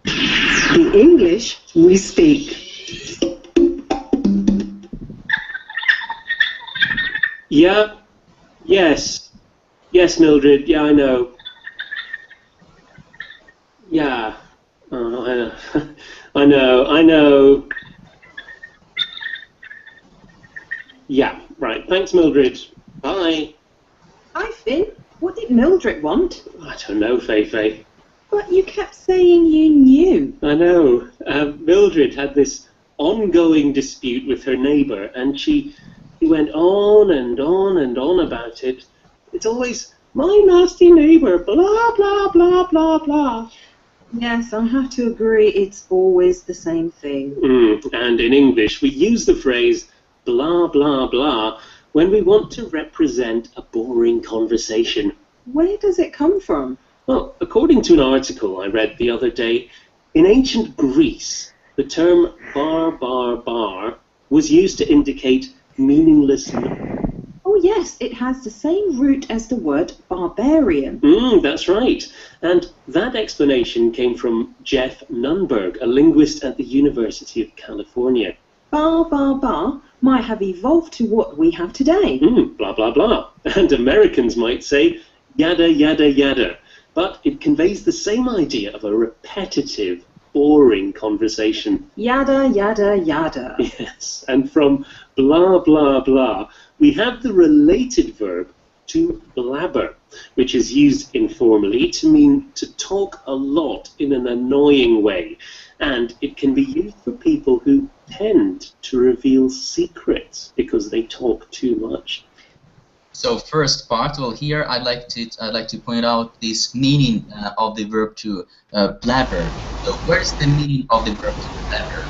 The English we speak. Yeah. Yes. Yes, Mildred. Yeah, I know. Yeah. Oh, I know. I know. I know. Yeah. Right. Thanks, Mildred. Bye. Hi, Finn. What did Mildred want? I don't know, Fei. But you kept saying you knew. I know. Mildred had this ongoing dispute with her neighbour, and she went on and on and on about it. It's always, my nasty neighbour, blah, blah, blah, blah, blah. Yes, I have to agree, it's always the same thing. And in English, we use the phrase blah, blah, blah when we want to represent a boring conversation. Where does it come from? Well, according to an article I read the other day, in ancient Greece, the term bar, bar, bar was used to indicate meaningless. Oh yes, it has the same root as the word barbarian. That's right. And that explanation came from Jeff Nunberg, a linguist at the University of California. Bar, bar, bar might have evolved to what we have today. Blah, blah, blah. And Americans might say yada, yada, yada. But it conveys the same idea of a repetitive, boring conversation. Yada, yada, yada. Yes, and from blah, blah, blah, we have the related verb to blabber, which is used informally to mean to talk a lot in an annoying way. And it can be used for people who tend to reveal secrets because they talk too much. So first part, well, here I'd like to point out this meaning of the verb to blabber. So where's the meaning of the verb to blabber?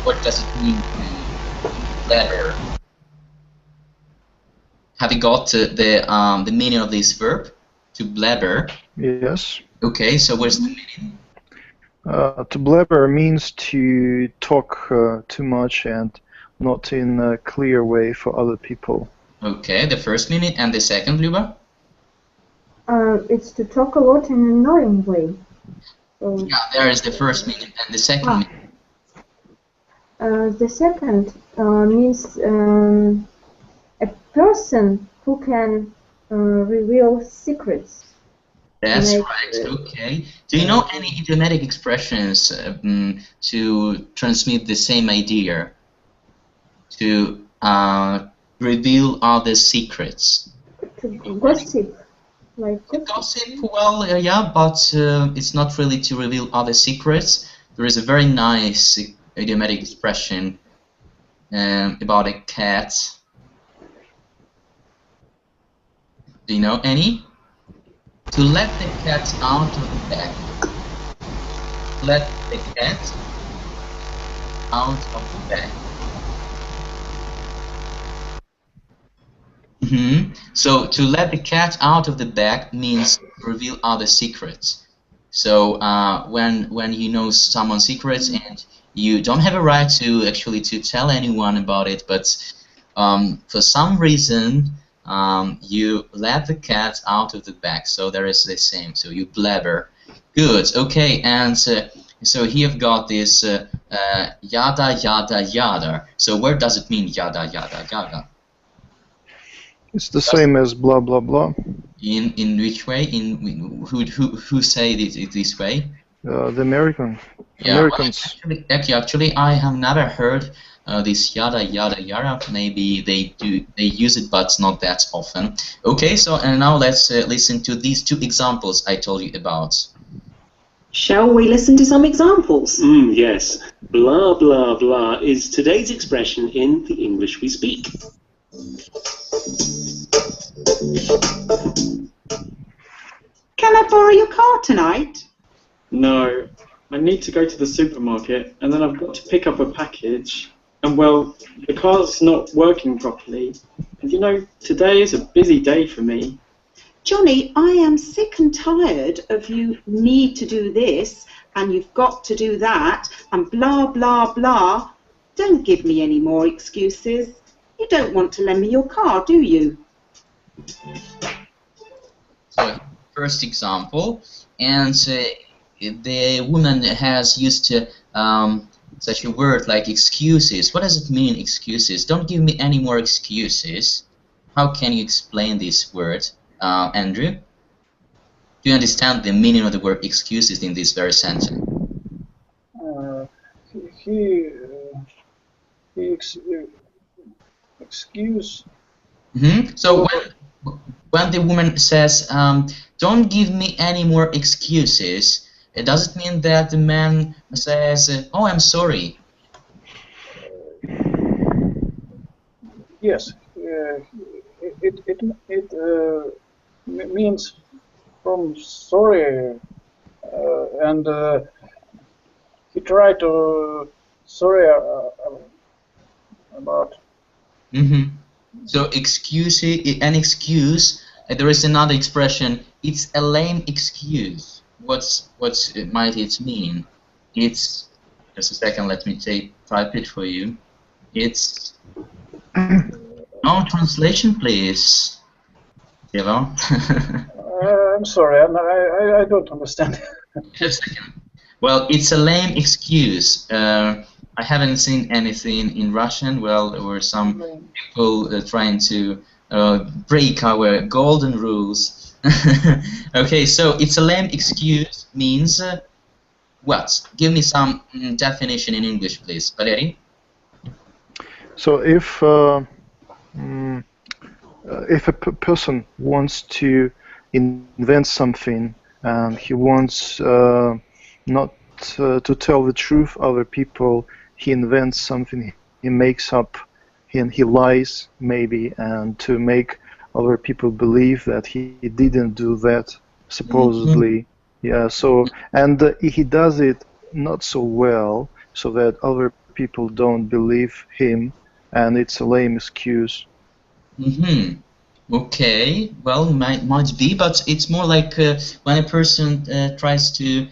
What does it mean to blabber? Have you got the meaning of this verb to blabber? Yes. Okay, so where's the meaning? To blabber means to talk too much and not in a clear way for other people. Okay, the first meaning, and the second, Luba? It's to talk a lot in an annoying way. So, yeah, there is the first meaning, and the second meaning. The second means a person who can reveal secrets. That's right, okay. Do you know any idiomatic expressions to transmit the same idea? To reveal other secrets. To gossip, like gossip. Well, yeah, but it's not really to reveal other secrets. There is a very nice idiomatic expression about a cat. Do you know any? To let the cat out of the bag. Let the cat out of the bag. So to let the cat out of the bag means reveal other secrets. So when you know someone's secrets and you don't have a right to actually to tell anyone about it, but for some reason you let the cat out of the bag. So there is the same. So you blabber. Good. Okay. And so here you've got this yada yada yada. So where does it mean yada yada yada? It's the same as blah blah blah. In which way? In who say it this way? The Americans. Actually, I have never heard this yada yada yada. Maybe they use it, but not that often. Okay, so and now let's listen to these 2 examples I told you about. Shall we listen to some examples? Yes. Blah, blah, blah is today's expression in the English we speak. Can I borrow your car tonight? No, I need to go to the supermarket and then I've got to pick up a package and well, the car's not working properly. And you know, today is a busy day for me. Johnny, I am sick and tired of you need to do this and you've got to do that and blah, blah, blah. Don't give me any more excuses. You don't want to lend me your car, do you? So, first example, and the woman has used such a word like excuses. What does it mean, excuses? Don't give me any more excuses. How can you explain this word, Andrew? Do you understand the meaning of the word excuses in this very sentence? Excuse. So when the woman says, don't give me any more excuses, does it mean that the man says, oh, I'm sorry? Yes. It means from sorry, and he tried to sorry about. So an excuse. There is another expression. It's a lame excuse. What's might it mean? It's just a second. Let me type it for you. It's no translation, please. Eva. I'm sorry. I don't understand. Just a second. Well, it's a lame excuse. I haven't seen anything in Russian. Well, there were some people trying to break our golden rules. Okay, so it's a lame excuse means what? Give me some definition in English, please. Valeri? So if a person wants to invent something and he wants not to tell the truth other people, he invents something, he makes up, and he lies maybe, and to make other people believe that he didn't do that supposedly. Yeah, so and he does it not so well so that other people don't believe him, and it's a lame excuse. Okay, well, might be, but it's more like when a person tries to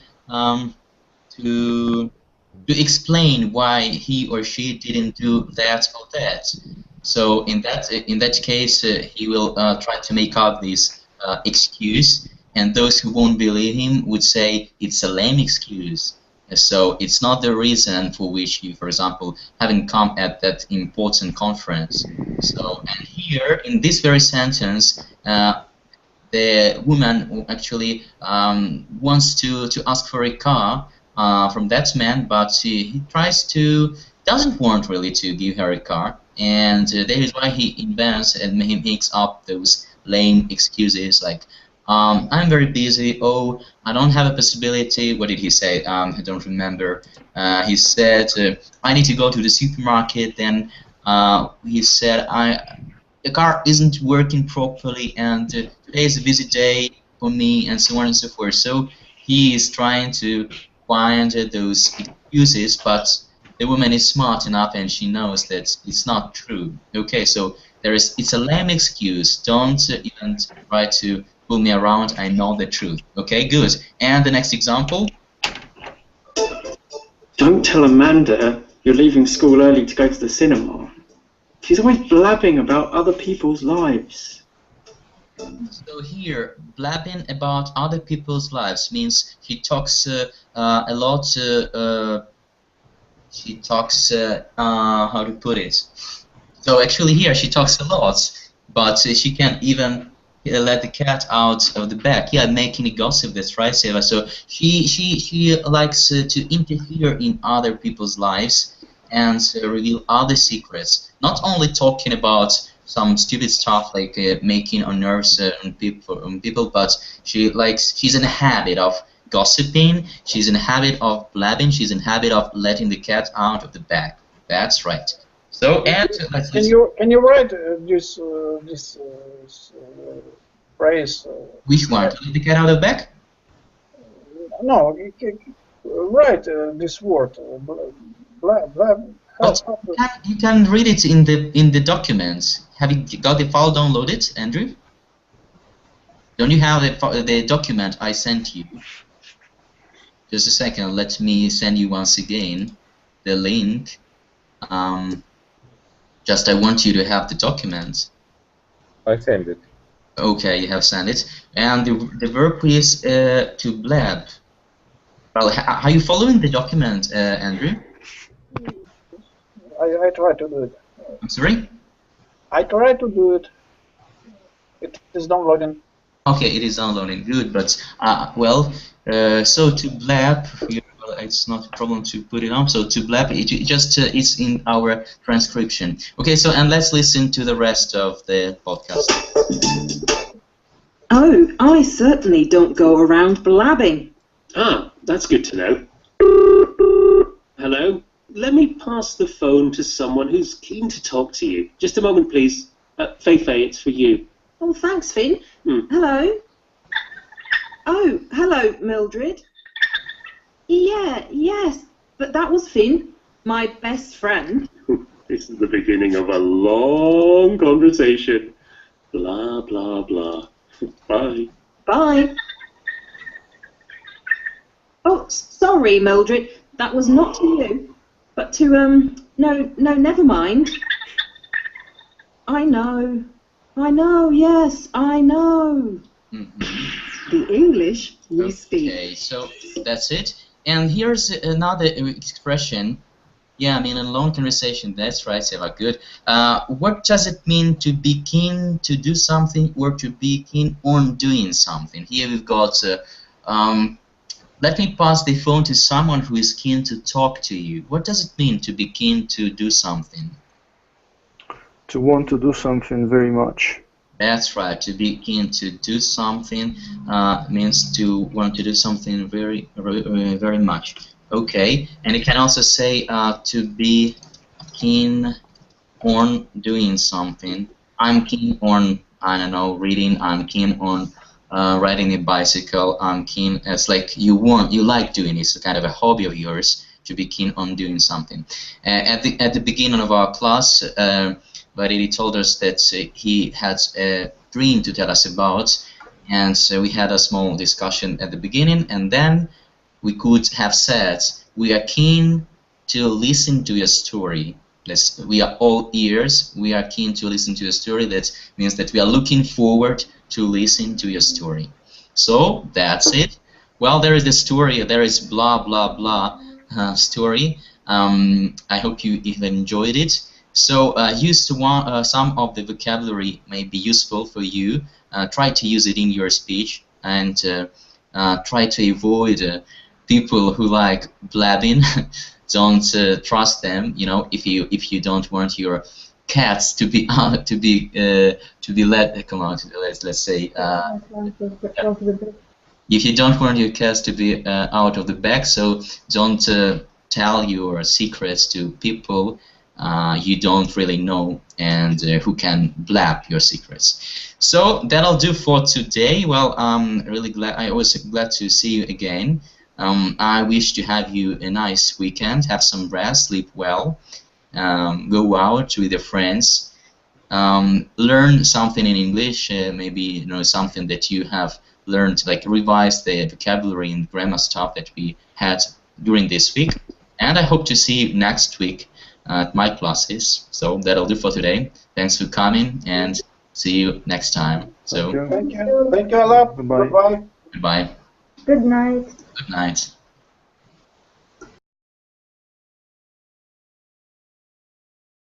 explain why he or she didn't do that or that. So in that case, he will try to make up this excuse, and those who won't believe him would say it's a lame excuse. So it's not the reason for which you, for example, haven't come at that important conference. So, and here in this very sentence, the woman actually wants to ask for a car from that man, but he doesn't want really to give her a car, and that is why he invents and he makes up those lame excuses like, I'm very busy, oh, I don't have a possibility, what did he say, I don't remember, he said, I need to go to the supermarket, then he said, the car isn't working properly, and today is a busy day for me, and so on and so forth. So he is trying to find those excuses, but the woman is smart enough and she knows that it's not true. Okay, so it's a lame excuse. Don't even try to pull me around. I know the truth. Okay, good. And the next example. Don't tell Amanda you're leaving school early to go to the cinema. She's always blabbing about other people's lives. So here, blabbing about other people's lives means she talks a lot. She talks, how to put it? So actually here she talks a lot, but she can't even let the cat out of the bag. Yeah, making a gossip. That's right, Seva. So she likes to interfere in other people's lives and reveal other secrets. Not only talking about some stupid stuff like making on nerves on people, but she's in a habit of gossiping. She's in the habit of blabbing. She's in the habit of letting the cat out of the bag. That's right. So, and let's can you write this phrase? Which one? To let the cat out of the bag? No, write this word. You can read it in the documents. Have you got the file downloaded, Andrew? Don't you have the document I sent you? Just a second. Let me send you once again the link. Just I want you to have the document. I sent it. Okay, you have sent it. And the verb is to blab. Well, are you following the document, Andrew? I try to do it. I'm sorry? I try to do it. It is downloading. Okay, it is downloading. Good, but so to blab, well, it's not a problem to put it on. So to blab, it just it's in our transcription. Okay, so and let's listen to the rest of the podcast. Oh, I certainly don't go around blabbing. Ah, that's good to know. Hello? Let me pass the phone to someone who's keen to talk to you. Just a moment, please. Fei, it's for you. Oh, thanks, Finn. Hello. Oh, hello, Mildred. Yes, but that was Finn, my best friend. This is the beginning of a long conversation. Blah, blah, blah. Bye. Bye. Oh, sorry, Mildred. That was not to you, but to, no, never mind. I know, yes, I know. The English we speak. Okay, so that's it. And here's another expression. Yeah, I mean, in a long conversation, that's right, Seva, good. What does it mean to be keen to do something or to be keen on doing something? Here we've got, let me pass the phone to someone who is keen to talk to you. What does it mean to be keen to do something? To want to do something very much. That's right. To be keen to do something means to want to do something very, very much. Okay, and you can also say to be keen on doing something. I'm keen on, I don't know, reading. I'm keen on riding a bicycle. I'm keen. It's like you like doing it. It's kind of a hobby of yours to be keen on doing something. At the beginning of our class, Variri told us that he had a dream to tell us about, and so we had a small discussion at the beginning, and then we could have said, we are keen to listen to your story. We are all ears. We are keen to listen to your story. That means that we are looking forward to listen to your story. So that's it. Well, there is the story. There is blah, blah, blah story. I hope you enjoyed it. So use some of the vocabulary may be useful for you. Try to use it in your speech, and try to avoid people who like blabbing. Don't trust them. You know, if you don't want your cats to be let come on. Let's say if you don't want your cats to be out of the bag, so don't tell your secrets to people you don't really know and who can blab your secrets. So that'll do for today. Well, I'm really glad. I was glad to see you again. I wish to have you a nice weekend. Have some rest, sleep well, go out with your friends, learn something in English. Maybe something that you have learned, like revise the vocabulary and grammar stuff that we had during this week. And I hope to see you next week at my classes. So that'll do for today. Thanks for coming, and see you next time. So thank you a lot. Goodbye. Goodbye. Good night. Good night.